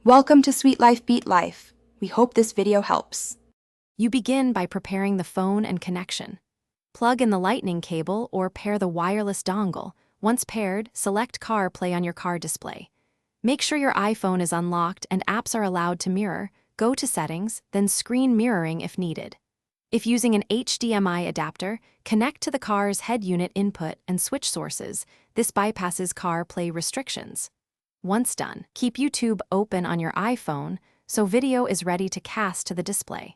Welcome to Sweet Life Beat Life. We hope this video helps. You begin by preparing the phone and connection. Plug in the lightning cable or pair the wireless dongle. Once paired, select CarPlay on your car display. Make sure your iPhone is unlocked and apps are allowed to mirror. Go to Settings, then Screen Mirroring if needed. If using an HDMI adapter, connect to the car's head unit input and switch sources. This bypasses CarPlay restrictions. Once done, keep YouTube open on your iPhone so video is ready to cast to the display.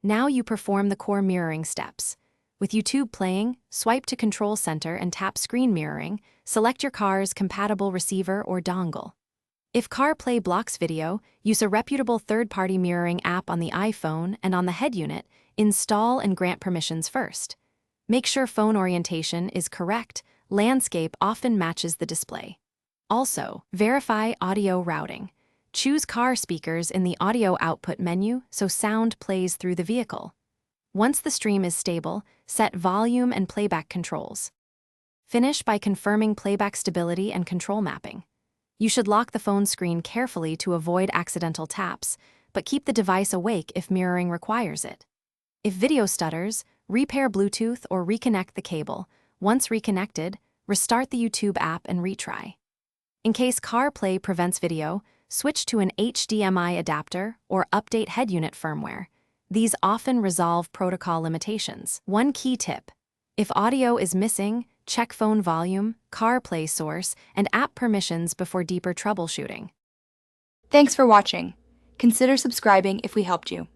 Now you perform the core mirroring steps. With YouTube playing, swipe to Control Center and tap Screen Mirroring. Select your car's compatible receiver or dongle. If CarPlay blocks video, use a reputable third-party mirroring app on the iPhone and on the head unit. Install and grant permissions first. Make sure phone orientation is correct. Landscape often matches the display. Also, verify audio routing. Choose car speakers in the audio output menu so sound plays through the vehicle. Once the stream is stable, set volume and playback controls. Finish by confirming playback stability and control mapping. You should lock the phone screen carefully to avoid accidental taps, but keep the device awake if mirroring requires it. If video stutters, repair Bluetooth or reconnect the cable. Once reconnected, restart the YouTube app and retry. In case CarPlay prevents video, switch to an HDMI adapter or update head unit firmware. These often resolve protocol limitations. One key tip: if audio is missing, check phone volume, CarPlay source, and app permissions before deeper troubleshooting. Thanks for watching. Consider subscribing if we helped you.